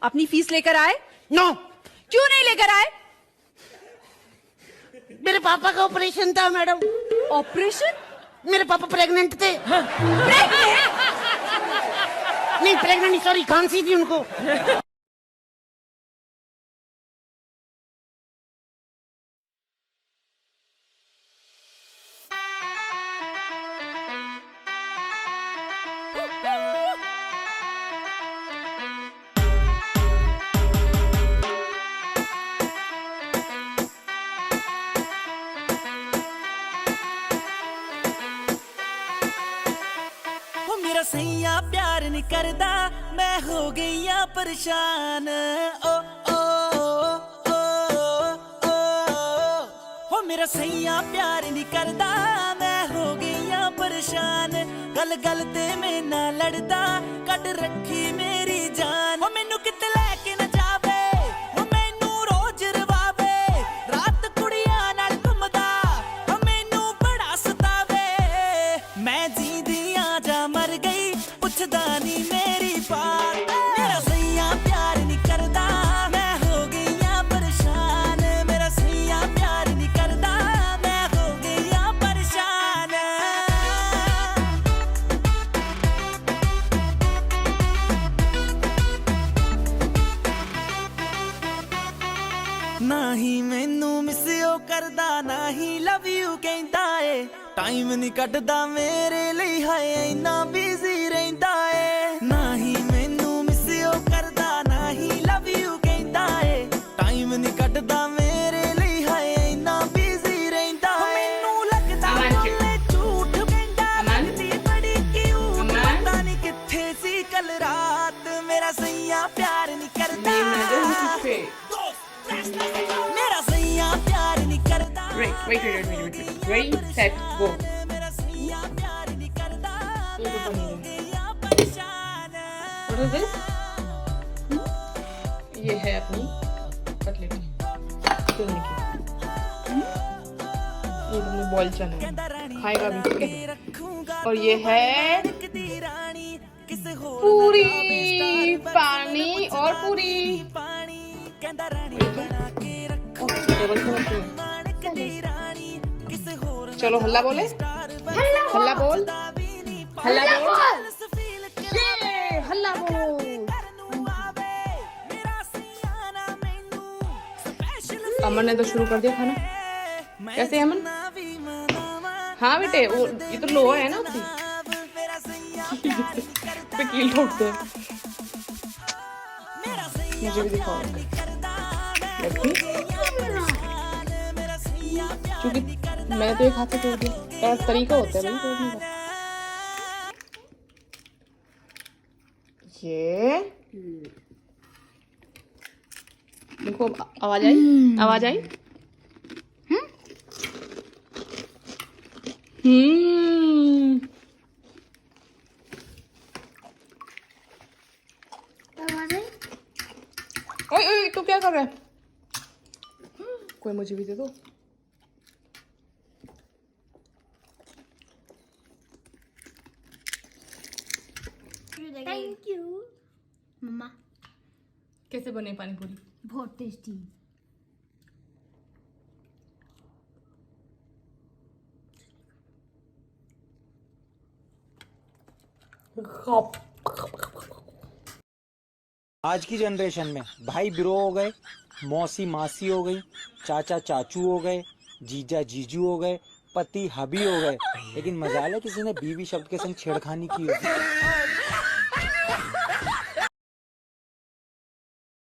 अपनी फीस लेकर आए? नो। क्यों नहीं लेकर आए? मेरे पापा का ऑपरेशन था मैडम। ऑपरेशन? मेरे पापा प्रेग्नेंट थे। प्रेग्नेंट? नहीं प्रेग्नेंट, सॉरी, खांसी थी उनको। मेरा सैया प्यार नहीं करदा, मैं हो गई आ परेशान। ओ ओ ओ ओ हो मेरा सैया प्यार नहीं करदा, मैं हो गई आ परेशान। गल गल ते मैं ना लड़दा, कट रखी मेरी जान। हो मैनू किते लेके ना जावे, हो मैनू रोज रवावे, रात कुड़ियां नाल घुमदा, हो मैनू बड़ा सतावे। मैं जींदी जा मर गई, पुछदा नी मेरी बात। मेरा सैया प्यार नहीं करदा, मैं हो गई आ परेशान। मेरा सैया प्यार नहीं करदा, मैं हो गई आ परेशान। ना ही मैनू मिसियो करदा, ना ही लव यू कहंदा ए। टाइम नहीं कटदा मेरे ਲਈ, ਹਾਏ ਇੰਨਾ ਬਿਜ਼ੀ ਰਹਿੰਦਾ ਏ। ਨਾ ਹੀ ਮੈਨੂੰ ਮਿਸਿਓ ਕਰਦਾ, ਨਾ ਹੀ ਲਵ ਯੂ ਕਹਿੰਦਾ ਏ। ਟਾਈਮ ਨਹੀਂ ਕੱਟਦਾ ਮੇਰੇ ਲਈ, ਹਾਏ ਇੰਨਾ ਬਿਜ਼ੀ ਰਹਿੰਦਾ ਏ। ਮੈਨੂੰ ਲੱਗਦਾ ਉਹਨੇ ਝੂਠ ਕਹਿੰਦਾ, ਲੱਗਦੀ ਬੜੀ ਕਿਊਟ, ਪਤਾ ਨਹੀਂ ਕਿੱਥੇ ਸੀ ਕੱਲ ਰਾਤ। ਮੇਰਾ ਸਈਆ ਪਿਆਰ ਨਹੀਂ ਕਰਦਾ, ਮੇਰਾ ਸਈਆ ਪਿਆਰ ਨਹੀਂ ਕਰਦਾ। Ready, set, go. What is this? ये है अपनी कटलेट तोड़ने की। ये तुमने बॉयल चना है, खाएगा भी, ठीक है। और ये है पूरी, पानी और पूरी। चलो हल्ला बोले, हल्ला बोल, हल्ला बोल, ये हल्ला बोल। अमन ने तो शुरू कर दिया खाना। कैसे अमन? हाँ बेटे, वो ये तो लो है ना उसकी। पे कील ठोकते हैं। मुझे भी दिखाओ। क्योंकि मैंने तो एक हाथ से तोड़ दिया, तरीका होता है भाई तोड़ने का। ये देखो, आवाज आई, आवाज आई। ओए ओए, तू क्या कर रहा है? कोई मुझे भी दे दो। थैंक यू मम्मा। कैसे बने पानी पूरी? बहुत टेस्टी। आज की जनरेशन में भाई ब्रो हो गए, मौसी मासी हो गई, चाचा चाचू हो गए, जीजा जीजू हो गए, पति हबी हो गए, लेकिन मजाल है किसी ने बीवी शब्द के संग छेड़खानी की होगी।